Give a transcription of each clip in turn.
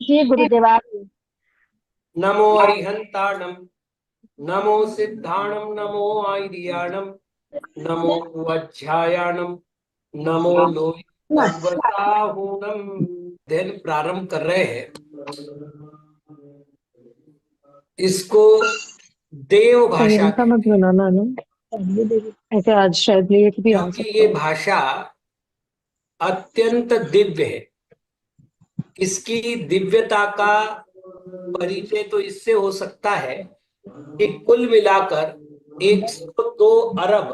जी गुरुदेव आप। नमो अरिहंताणम, नमो सिद्धाणम, नमो आयर्याणम, नमो वज्झायाणम, नमो लोहि तद्वताहूणम। दिन प्रारंभ कर रहे हैं। इसको देव भाषा का मत कहते हैं, बनाना ना। ऐसे आज शायद लेट भी आ क्योंकि सकता ये हूँ। भाषा अत्यंत दिव्य है। इसकी दिव्यता का परिचय तो इससे हो सकता है कि कुल मिलाकर 102 अरब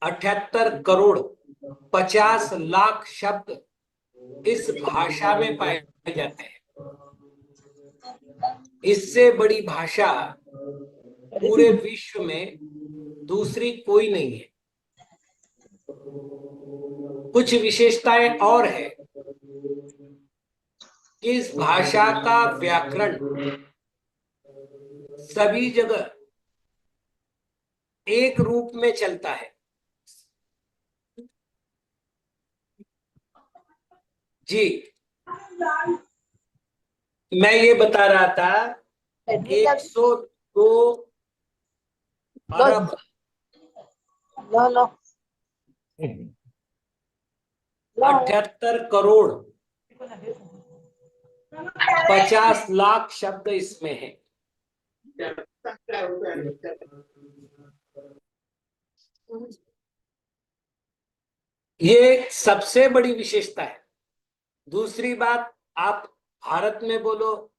78 करोड़ 50 लाख शब्द इस भाषा में पाए जाते हैं। इससे बड़ी भाषा पूरे विश्व में दूसरी कोई नहीं है। कुछ विशेषताएं और है कि इस भाषा का व्याकरण सभी जगह एक रूप में चलता है। जी, मैं ये बता रहा था, 102 अरब लो लो 78 करोड़ 50 लाख शब्द इसमें है। ये सबसे बड़ी विशेषता है। दूसरी बात, आप भारत में बोलो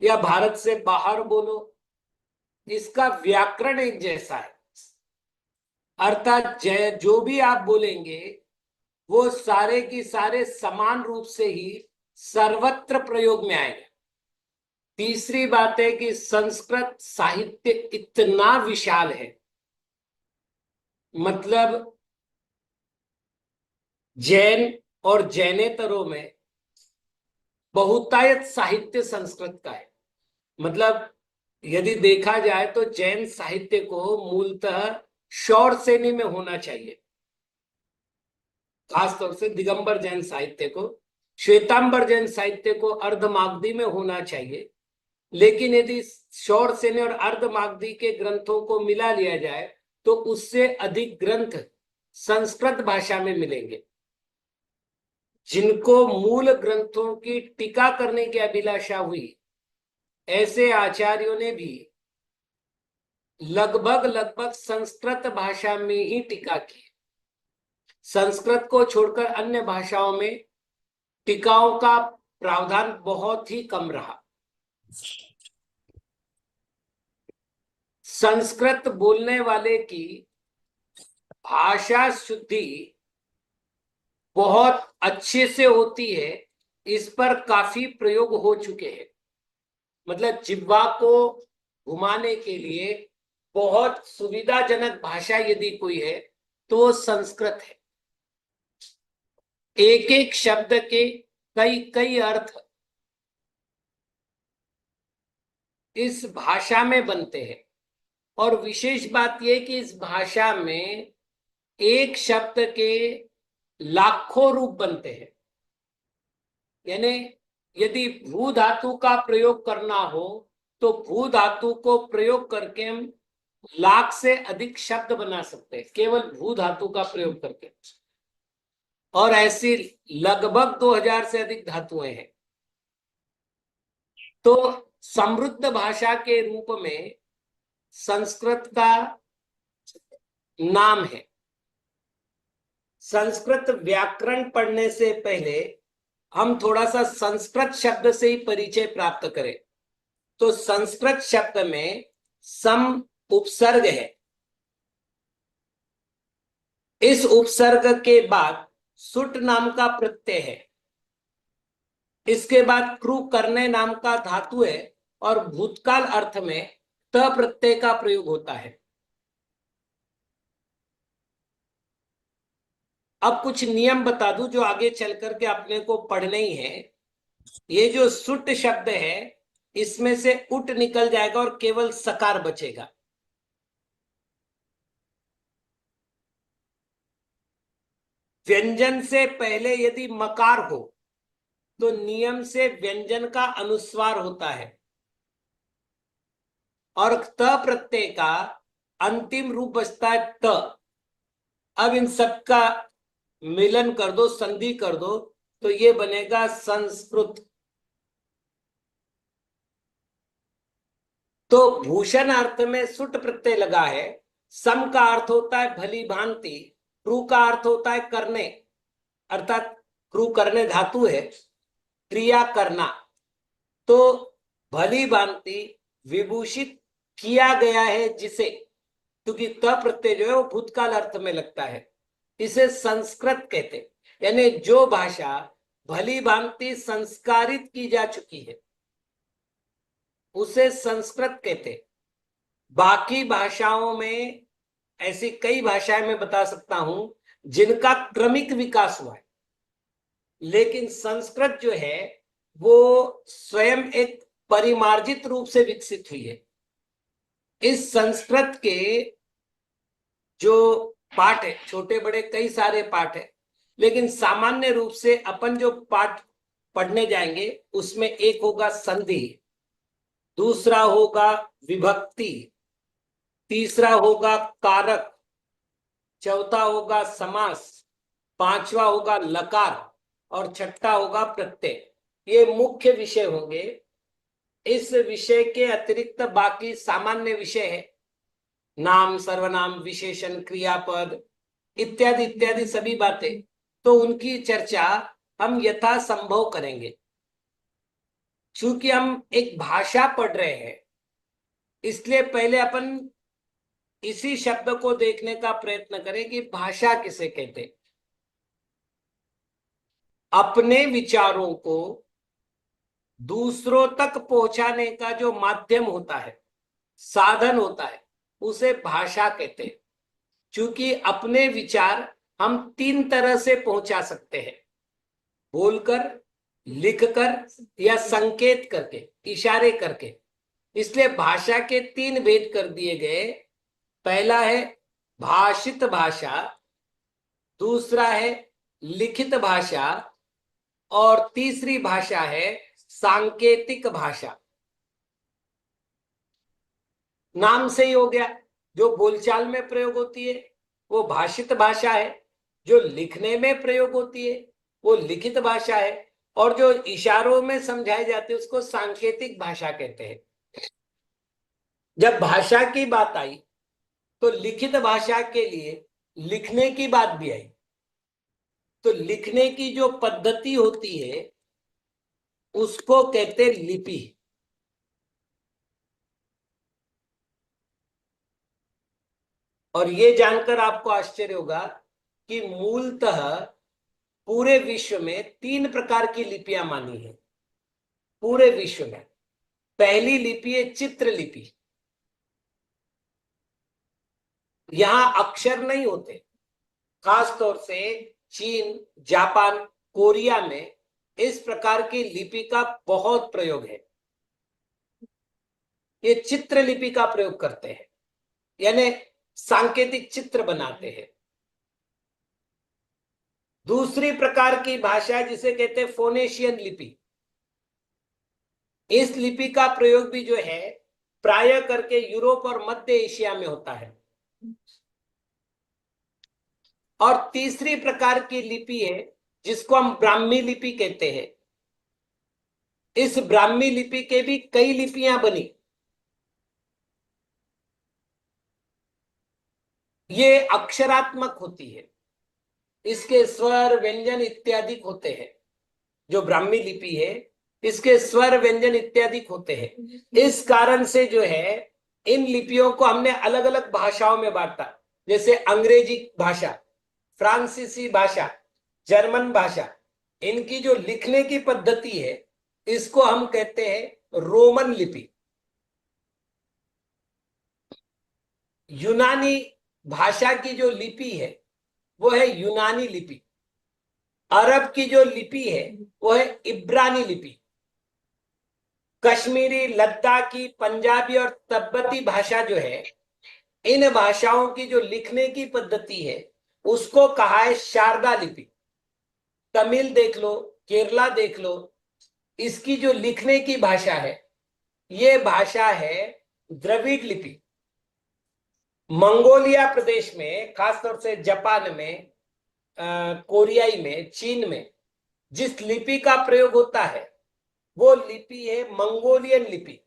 या भारत से बाहर बोलो, इसका व्याकरण एक जैसा है। अर्थात जो भी आप बोलेंगे वो सारे की सारे समान रूप से ही सर्वत्र प्रयोग में आएंगे। तीसरी बात है कि संस्कृत साहित्य इतना विशाल है, मतलब जैन और जैनेतरों में बहुतायत साहित्य संस्कृत का है। मतलब यदि देखा जाए तो जैन साहित्य को मूलतः शौर सेनी में होना चाहिए, खासतौर से दिगंबर जैन साहित्य को, श्वेतांबर जैन साहित्य को अर्धमागधी में होना चाहिए। लेकिन यदि शौर सेनी और अर्धमागधी के ग्रंथों को मिला लिया जाए तो उससे अधिक ग्रंथ संस्कृत भाषा में मिलेंगे। जिनको मूल ग्रंथों की टीका करने की अभिलाषा हुई, ऐसे आचार्यों ने भी लगभग लगभग संस्कृत भाषा में ही टीका की। संस्कृत को छोड़कर अन्य भाषाओं में टीकाओं का प्रावधान बहुत ही कम रहा। संस्कृत बोलने वाले की भाषा शुद्धि बहुत अच्छे से होती है, इस पर काफी प्रयोग हो चुके हैं। मतलब जिह्वा को घुमाने के लिए बहुत सुविधाजनक भाषा यदि कोई है तो वो संस्कृत है। एक एक शब्द के कई कई अर्थ इस भाषा में बनते हैं। और विशेष बात यह कि इस भाषा में एक शब्द के लाखों रूप बनते हैं। यानी यदि भू धातु का प्रयोग करना हो तो भू धातु को प्रयोग करके हम लाख से अधिक शब्द बना सकते हैं, केवल भू धातु का प्रयोग करके। और ऐसी लगभग 2000 से अधिक धातुएं हैं। तो समृद्ध भाषा के रूप में संस्कृत का नाम है। संस्कृत व्याकरण पढ़ने से पहले हम थोड़ा सा संस्कृत शब्द से ही परिचय प्राप्त करें। तो संस्कृत शब्द में सम उपसर्ग है। इस उपसर्ग के बाद सुट नाम का प्रत्यय है। इसके बाद क्रू करने नाम का धातु है और भूतकाल अर्थ में त प्रत्यय का प्रयोग होता है। अब कुछ नियम बता दूं जो आगे चल करके अपने को पढ़ने ही है। ये जो सुट शब्द है, इसमें से उट निकल जाएगा और केवल सकार बचेगा। व्यंजन से पहले यदि मकार हो तो नियम से व्यंजन का अनुस्वार होता है और त प्रत्यय का अंतिम रूप बचता है त। अब इन सब का मिलन कर दो, संधि कर दो, तो ये बनेगा संस्कृत। तो भूषण अर्थ में सुट प्रत्यय लगा है। सम का अर्थ होता है भली भांति, क्रू का अर्थ होता है करने, अर्थात क्रू करने धातु है, क्रिया करना। तो भली भांति विभूषित किया गया है जिसे, क्योंकि त प्रत्यय जो है वो भूतकाल अर्थ में लगता है, इसे संस्कृत कहते। यानी जो भाषा भली भांति संस्कारित की जा चुकी है उसे संस्कृत कहते। बाकी भाषाओं में ऐसी कई भाषाएं मैं बता सकता हूं जिनका क्रमिक विकास हुआ है, लेकिन संस्कृत जो है वो स्वयं एक परिमार्जित रूप से विकसित हुई है। इस संस्कृत के जो पाठ है, छोटे बड़े कई सारे पाठ है, लेकिन सामान्य रूप से अपन जो पाठ पढ़ने जाएंगे उसमें एक होगा संधि, दूसरा होगा विभक्ति, तीसरा होगा कारक, चौथा होगा समास, पांचवा होगा लकार और छठा होगा प्रत्यय। ये मुख्य विषय होंगे। इस विषय के अतिरिक्त बाकी सामान्य विषय है, नाम, सर्वनाम, विशेषण, क्रियापद इत्यादि इत्यादि सभी बातें, तो उनकी चर्चा हम यथासंभव करेंगे। चूंकि हम एक भाषा पढ़ रहे हैं, इसलिए पहले अपन इसी शब्द को देखने का प्रयत्न करें कि भाषा किसे कहते। अपने विचारों को दूसरों तक पहुंचाने का जो माध्यम होता है, साधन होता है, उसे भाषा कहते हैं। क्योंकि अपने विचार हम तीन तरह से पहुंचा सकते हैं, बोलकर, लिखकर या संकेत करके, इशारे करके। इसलिए भाषा के तीन भेद कर दिए गए। पहला है भाषित भाषा, दूसरा है लिखित भाषा और तीसरी भाषा है सांकेतिक भाषा। नाम से ही हो गया, जो बोलचाल में प्रयोग होती है वो भाषित भाषा है, जो लिखने में प्रयोग होती है वो लिखित भाषा है, और जो इशारों में समझाए जाते हैं उसको सांकेतिक भाषा कहते हैं। जब भाषा की बात आई तो लिखित भाषा के लिए लिखने की बात भी आई। तो लिखने की जो पद्धति होती है उसको कहते लिपि। और ये जानकर आपको आश्चर्य होगा कि मूलतः पूरे विश्व में तीन प्रकार की लिपियां मानी है। पूरे विश्व में पहली लिपि है चित्र लिपि। यहां अक्षर नहीं होते। खास तौर से चीन, जापान, कोरिया में इस प्रकार की लिपि का बहुत प्रयोग है। ये चित्र लिपि का प्रयोग करते हैं, यानी सांकेतिक चित्र बनाते हैं। दूसरी प्रकार की भाषा जिसे कहते हैं फोनेशियन लिपि। इस लिपि का प्रयोग भी जो है प्राय करके यूरोप और मध्य एशिया में होता है। और तीसरी प्रकार की लिपि है जिसको हम ब्राह्मी लिपि कहते हैं। इस ब्राह्मी लिपि के भी कई लिपियां बनी। ये अक्षरात्मक होती है, इसके स्वर, व्यंजन इत्यादि होते हैं। जो ब्राह्मी लिपि है इसके स्वर, व्यंजन इत्यादि होते हैं। इस कारण से जो है इन लिपियों को हमने अलग अलग भाषाओं में बांटा, जैसे अंग्रेजी भाषा, फ्रांसीसी भाषा, जर्मन भाषा। इनकी जो लिखने की पद्धति है इसको हम कहते हैं रोमन लिपि। यूनानी भाषा की जो लिपि है वो है यूनानी लिपि। अरब की जो लिपि है वो है इब्रानी लिपि। कश्मीरी, लद्दाखी, पंजाबी और तिब्बती भाषा जो है, इन भाषाओं की जो लिखने की पद्धति है उसको कहा है शारदा लिपि। तमिल देख लो, केरला देख लो, इसकी जो लिखने की भाषा है, ये भाषा है द्रविड़ लिपि। मंगोलिया प्रदेश में, खासतौर से जापान में, कोरियाई में, चीन में जिस लिपि का प्रयोग होता है वो लिपि है मंगोलियन लिपि।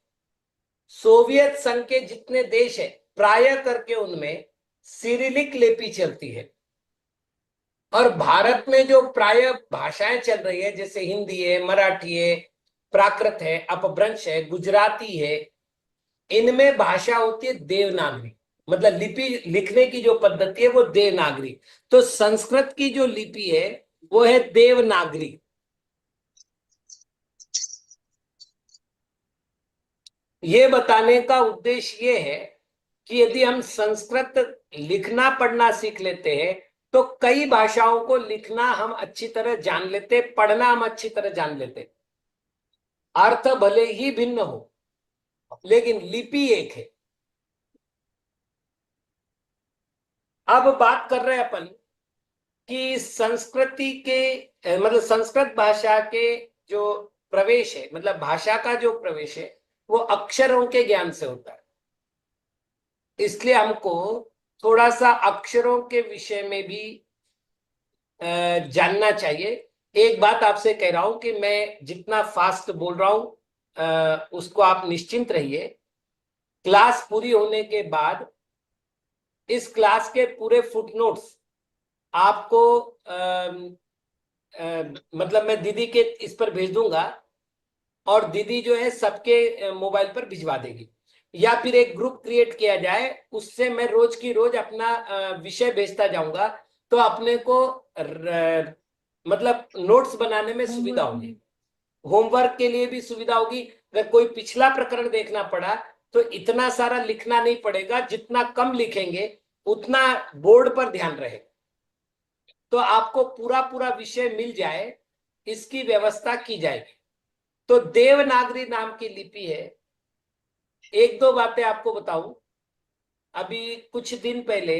सोवियत संघ के जितने देश है प्राय करके उनमें सिरिलिक लिपि चलती है। और भारत में जो प्राय भाषाएं चल रही है, जैसे हिंदी है, मराठी है, प्राकृत है, अपभ्रंश है, गुजराती है, इनमें भाषा होती है देवनागरी। मतलब लिपि लिखने की जो पद्धति है वो देवनागरी। तो संस्कृत की जो लिपि है वो है देवनागरी। ये बताने का उद्देश्य ये है कि यदि हम संस्कृत लिखना पढ़ना सीख लेते हैं तो कई भाषाओं को लिखना हम अच्छी तरह जान लेते, पढ़ना हम अच्छी तरह जान लेते। अर्थ भले ही भिन्न हो लेकिन लिपि एक है। अब बात कर रहे हैं अपन कि संस्कृति के मतलब संस्कृत भाषा के जो प्रवेश है, मतलब भाषा का जो प्रवेश है वो अक्षरों के ज्ञान से होता है। इसलिए हमको थोड़ा सा अक्षरों के विषय में भी जानना चाहिए। एक बात आपसे कह रहा हूं कि मैं जितना फास्ट बोल रहा हूं उसको आप निश्चिंत रहिए। क्लास पूरी होने के बाद इस क्लास के पूरे फुटनोट्स आपको मतलब मैं दीदी के इस पर भेज दूंगा और दीदी जो है सबके मोबाइल पर भिजवा देगी, या फिर एक ग्रुप क्रिएट किया जाए, उससे मैं रोज की रोज अपना विषय भेजता जाऊंगा। तो अपने को मतलब नोट्स बनाने में सुविधा होगी, होमवर्क के लिए भी सुविधा होगी। अगर कोई पिछला प्रकरण देखना पड़ा तो इतना सारा लिखना नहीं पड़ेगा, जितना कम लिखेंगे उतना बोर्ड पर ध्यान रहेगा। तो आपको पूरा पूरा विषय मिल जाए, इसकी व्यवस्था की जाएगी। तो देवनागरी नाम की लिपि है। एक दो बातें आपको बताऊं। अभी कुछ दिन पहले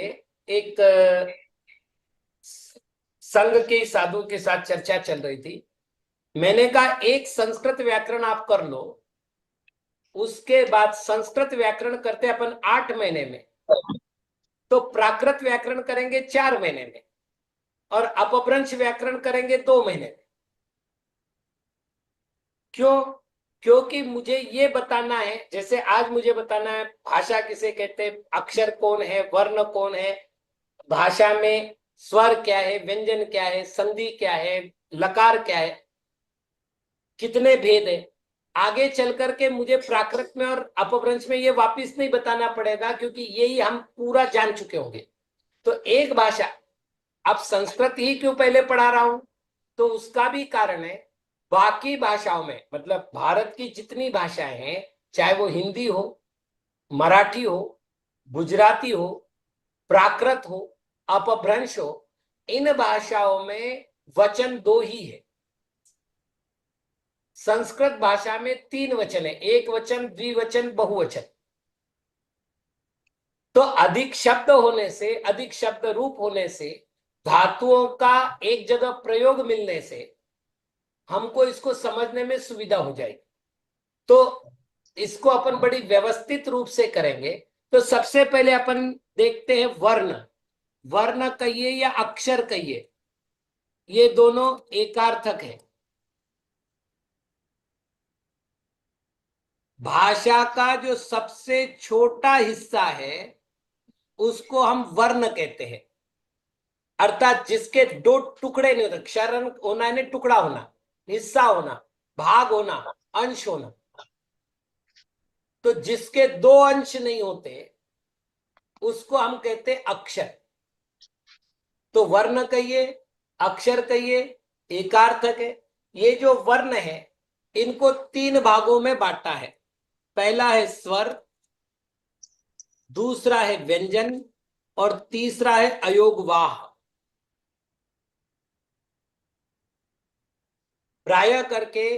एक संघ के साधु के साथ चर्चा चल रही थी। मैंने कहा एक संस्कृत व्याकरण आप कर लो, उसके बाद संस्कृत व्याकरण करते अपन 8 महीने में, तो प्राकृत व्याकरण करेंगे 4 महीने में, और अपभ्रंश व्याकरण करेंगे 2 महीने में। क्यों? क्योंकि मुझे ये बताना है, जैसे आज मुझे बताना है भाषा किसे कहते हैं, अक्षर कौन है, वर्ण कौन है, भाषा में स्वर क्या है, व्यंजन क्या है, संधि क्या है, लकार क्या है, कितने भेद है। आगे चल करके मुझे प्राकृत में और अपभ्रंश में ये वापिस नहीं बताना पड़ेगा, क्योंकि यही हम पूरा जान चुके होंगे। तो एक भाषा, अब संस्कृत ही क्यों पहले पढ़ा रहा हूं, तो उसका भी कारण है। बाकी भाषाओं में, मतलब भारत की जितनी भाषाएं हैं, चाहे वो हिंदी हो, मराठी हो, गुजराती हो, प्राकृत हो, अपभ्रंश हो, इन भाषाओं में वचन 2 ही है। संस्कृत भाषा में 3 वचन है, एक वचन, द्विवचन, बहुवचन। तो अधिक शब्द होने से, अधिक शब्द रूप होने से, धातुओं का एक जगह प्रयोग मिलने से हमको इसको समझने में सुविधा हो जाएगी। तो इसको अपन बड़ी व्यवस्थित रूप से करेंगे। तो सबसे पहले अपन देखते हैं वर्ण। वर्ण कहिए या अक्षर कहिए, ये दोनों एकार्थक है। भाषा का जो सबसे छोटा हिस्सा है उसको हम वर्ण कहते हैं। अर्थात जिसके 2 टुकड़े नहीं होते, क्षरण होना है, टुकड़ा होना, हिस्सा होना, भाग होना, अंश होना। तो जिसके 2 अंश नहीं होते उसको हम कहते हैं अक्षर। तो वर्ण कहिए, अक्षर कहिए, एकार्थक है। ये जो वर्ण है इनको 3 भागों में बांटा है। पहला है स्वर, दूसरा है व्यंजन, और तीसरा है अयोगवाह। प्राय करके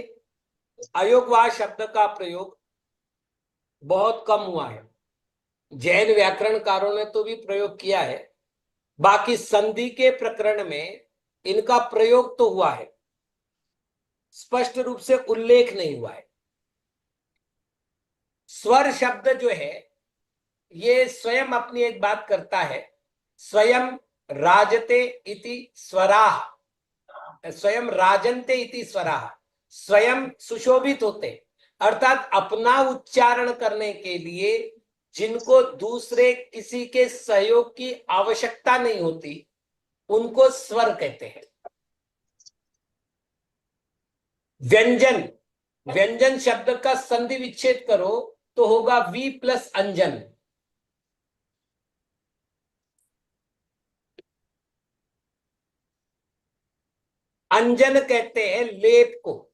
अयोगवाह शब्द का प्रयोग बहुत कम हुआ है। जैन व्याकरणकारों ने तो भी प्रयोग किया है, बाकी संधि के प्रकरण में इनका प्रयोग तो हुआ है। स्पष्ट रूप से उल्लेख नहीं हुआ है। स्वर शब्द जो है ये स्वयं अपनी एक बात करता है, स्वयं राजते इति स्वराः, स्वयं राजन्ते इति स्वराः, स्वयं सुशोभित होते, अर्थात अपना उच्चारण करने के लिए जिनको दूसरे किसी के सहयोग की आवश्यकता नहीं होती उनको स्वर कहते हैं। व्यंजन, व्यंजन शब्द का संधि विच्छेद करो तो होगा वी प्लस अंजन। अंजन कहते हैं लेप को,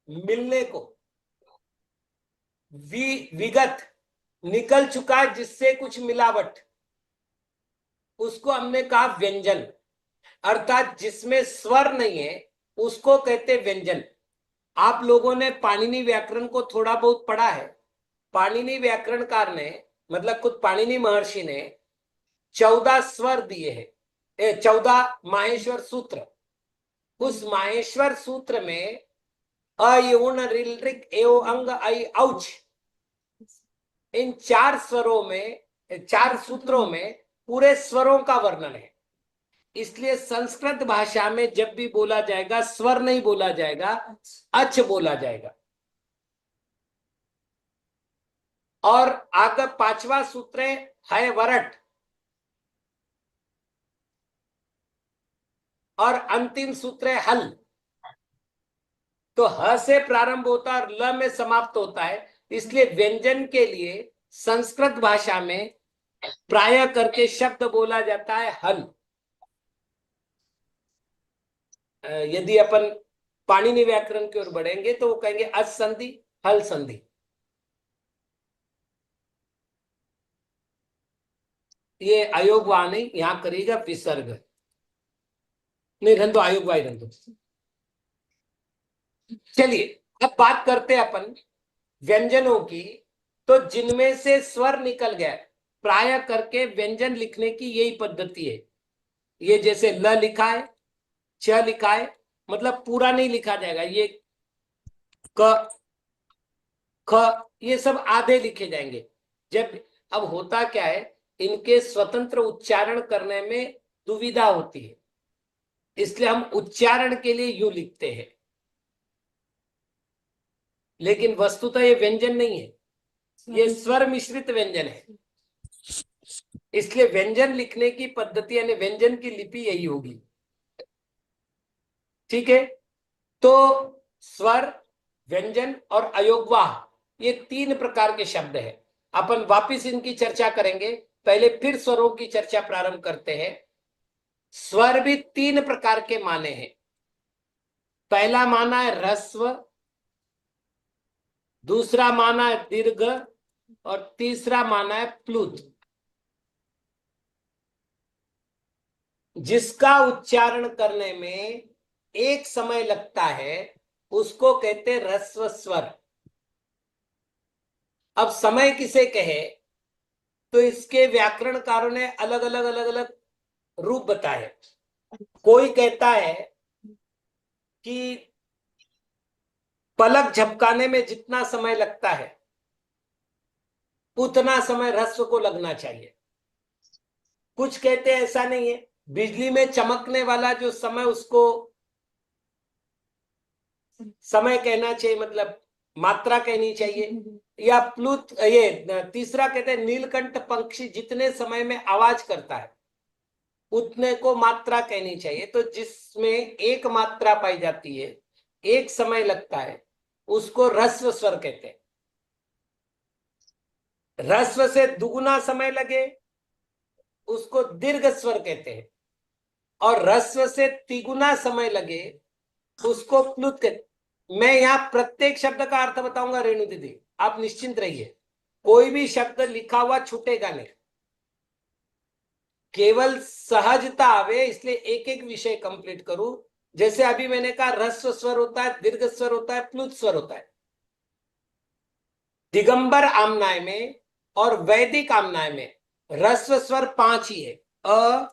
मिलने को। विगत, निकल चुका जिससे कुछ मिलावट, उसको हमने कहा व्यंजन, अर्थात जिसमें स्वर नहीं है उसको कहते व्यंजन। आप लोगों ने पाणिनि व्याकरण को थोड़ा बहुत पढ़ा है। पाणिनि व्याकरणकार ने, मतलब खुद पाणिनि महर्षि ने 14 स्वर दिए हैं, 14 माहेश्वर सूत्र। उस माहेश्वर सूत्र में अ ऊण रिल ऋक एव अंग ऐ औच, इन 4 स्वरों में, 4 सूत्रों में पूरे स्वरों का वर्णन है। इसलिए संस्कृत भाषा में जब भी बोला जाएगा स्वर नहीं बोला जाएगा, अच बोला जाएगा। और आगे 5वां सूत्र है वरट, और अंतिम सूत्र है हल। तो ह से प्रारंभ होता है और ल में समाप्त होता है, इसलिए व्यंजन के लिए संस्कृत भाषा में प्राय करके शब्द बोला जाता है हल। यदि अपन पाणिनि व्याकरण की ओर बढ़ेंगे तो वो कहेंगे अच संधि, हल संधि। ये अयोग वहां नहीं, यहां करेगा विसर्ग, नहीं रहने दो, आयोग वाई रहने दो। चलिए अब बात करते हैं अपन व्यंजनों की। तो जिनमें से स्वर निकल गया, प्राय करके व्यंजन लिखने की यही पद्धति है। ये जैसे ल लिखा है, च लिखा है, मतलब पूरा नहीं लिखा जाएगा। ये क, ख, ये सब आधे लिखे जाएंगे। जब अब होता क्या है, इनके स्वतंत्र उच्चारण करने में दुविधा होती है, इसलिए हम उच्चारण के लिए यू लिखते हैं, लेकिन वस्तुतः ये व्यंजन नहीं है, ये स्वर मिश्रित व्यंजन है। इसलिए व्यंजन लिखने की पद्धति यानी व्यंजन की लिपि यही होगी। ठीक है, तो स्वर, व्यंजन और अयोगवाह, ये 3 प्रकार के शब्द हैं। अपन वापिस इनकी चर्चा करेंगे, पहले फिर स्वरों की चर्चा प्रारंभ करते हैं। स्वर भी 3 प्रकार के माने हैं। पहला माना है ह्रस्व, दूसरा माना है दीर्घ, और तीसरा माना है प्लुत। जिसका उच्चारण करने में एक समय लगता है उसको कहते हैं ह्रस्व स्वर। अब समय किसे कहे तो इसके व्याकरणकारों ने अलग अलग रूप बताए। कोई कहता है कि पलक झपकाने में जितना समय लगता है उतना समय ह्रस्व को लगना चाहिए। कुछ कहते हैं ऐसा नहीं है, बिजली में चमकने वाला जो समय उसको समय कहना चाहिए, मतलब मात्रा कहनी चाहिए। या प्लुत, ये तीसरा कहते हैं नीलकंठ पक्षी जितने समय में आवाज करता है उतने को मात्रा कहनी चाहिए। तो जिसमें एक मात्रा पाई जाती है, एक समय लगता है, उसको ह्रस्व स्वर कहते हैं। ह्रस्व से दुगुना समय लगे उसको दीर्घ स्वर कहते हैं, और ह्रस्व से तिगुना समय लगे उसको प्लुत कहते। मैं यहाँ प्रत्येक शब्द का अर्थ बताऊंगा रेणु दीदी, आप निश्चिंत रहिए, कोई भी शब्द लिखा हुआ छूटेगा नहीं। केवल सहजता आवे इसलिए एक एक विषय कंप्लीट करूं। जैसे अभी मैंने कहा ह्रस्व स्वर होता है, दीर्घ स्वर होता है, प्लुत स्वर होता है। दिगंबर आमनाय में और वैदिक आमनाय में ह्रस्व स्वर 5 ही है, अ,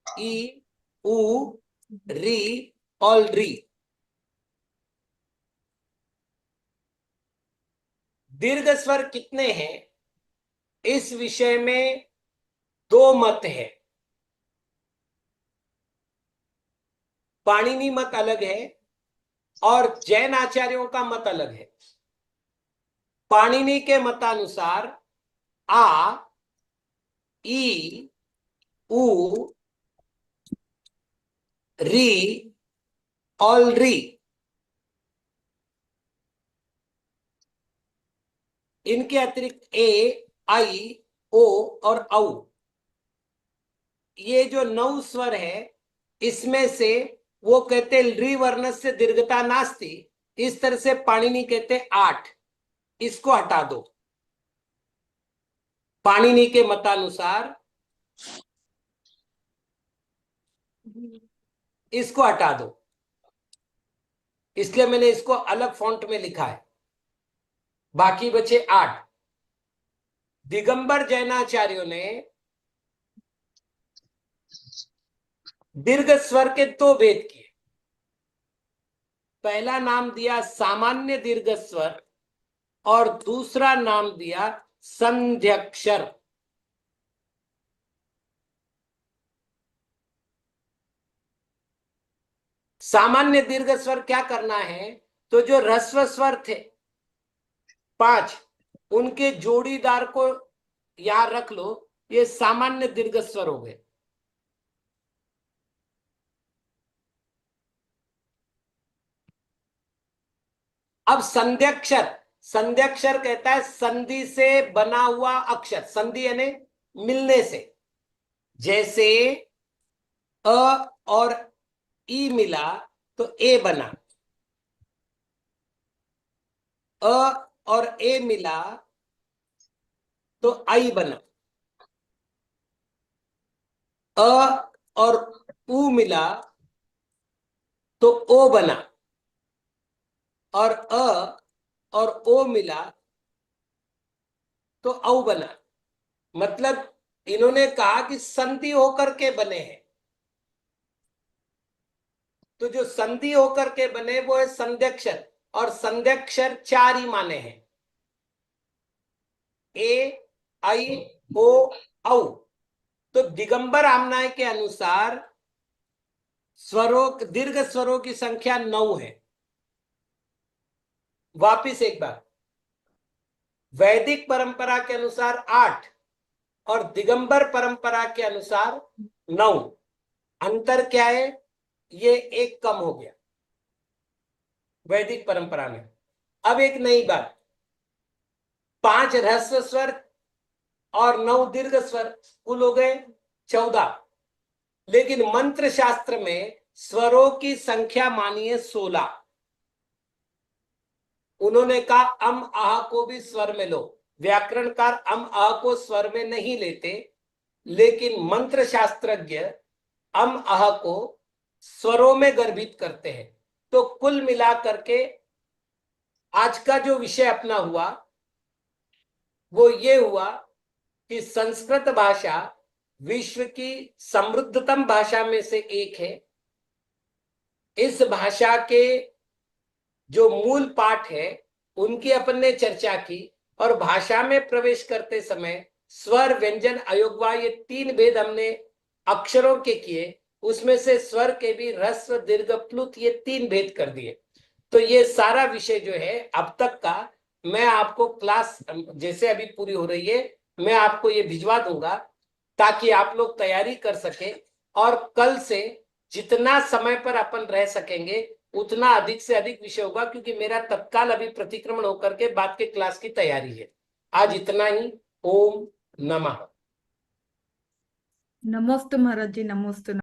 ई, उ, री और री। दीर्घ स्वर कितने हैं इस विषय में दो मत है। पाणिनि मत अलग है और जैन आचार्यों का मत अलग है। पाणिनि के मतानुसार आ, ई, उ, री और री, इनके अतिरिक्त ए, आई, ओ और औ, ये जो 9 स्वर है इसमें से वो कहते री वर्ण से दीर्घता नास्ति, इस तरह से पाणिनि कहते 8, इसको हटा दो। पाणिनि के मतानुसार इसको हटा दो, इसलिए मैंने इसको अलग फॉन्ट में लिखा है। बाकी बचे 8। दिगंबर जैनाचार्यों ने दीर्घ स्वर के 2 भेद किए। पहला नाम दिया सामान्य दीर्घ स्वर और दूसरा नाम दिया संध्यक्षर। सामान्य दीर्घ स्वर क्या करना है, तो जो ह्रस्व स्वर थे 5, उनके जोड़ीदार को याद रख लो, ये सामान्य दीर्घ स्वर हो गए। अब संध्यक्षर, संध्यक्षर कहता है संधि से बना हुआ अक्षर, संधि यानी मिलने से, जैसे अ और ई मिला तो ए बना, अ और ए मिला तो आई बना, अ और उ मिला तो ओ बना, और अ और ओ मिला तो औ बना। मतलब इन्होंने कहा कि संधि होकर के बने हैं, तो जो संधि होकर के बने वो है संध्यक्षर, और संध्यक्षर 4 ही माने हैं, ए, आई, ओ, औ। तो दिगंबर आमनाय के अनुसार स्वरों, दीर्घ स्वरों की संख्या 9 है। वापिस एक बार, वैदिक परंपरा के अनुसार 8 और दिगंबर परंपरा के अनुसार 9। अंतर क्या है, ये एक कम हो गया वैदिक परंपरा में। अब एक नई बात, 5 ह्रस्व स्वर और 9 दीर्घ स्वर, कुल हो गए 14। लेकिन मंत्र शास्त्र में स्वरों की संख्या मानिए 16। उन्होंने कहा अम आह को भी स्वर में लो। व्याकरणकार अम आह को स्वर में नहीं लेते, लेकिन मंत्र शास्त्रज्ञ अम आह को स्वरों में गर्भित करते हैं। तो कुल मिलाकर के आज का जो विषय अपना हुआ वो ये हुआ कि संस्कृत भाषा विश्व की समृद्धतम भाषा में से एक है। इस भाषा के जो मूल पाठ है उनकी अपन ने चर्चा की, और भाषा में प्रवेश करते समय स्वर, व्यंजन, अयोगवा, ये 3 भेद हमने अक्षरों के किए। उसमें से स्वर के भी ह्रस्व, दीर्घ, प्लुत, ये 3 भेद कर दिए। तो ये सारा विषय जो है अब तक का, मैं आपको क्लास जैसे अभी पूरी हो रही है मैं आपको ये भिजवा दूंगा ताकि आप लोग तैयारी कर सके, और कल से जितना समय पर अपन रह सकेंगे उतना अधिक से अधिक विषय होगा, क्योंकि मेरा तत्काल अभी प्रतिक्रमण होकर के बाद के क्लास की तैयारी है। आज इतना ही। ओम नमः। नमोस्तु महाराज जी, नमोस्तु।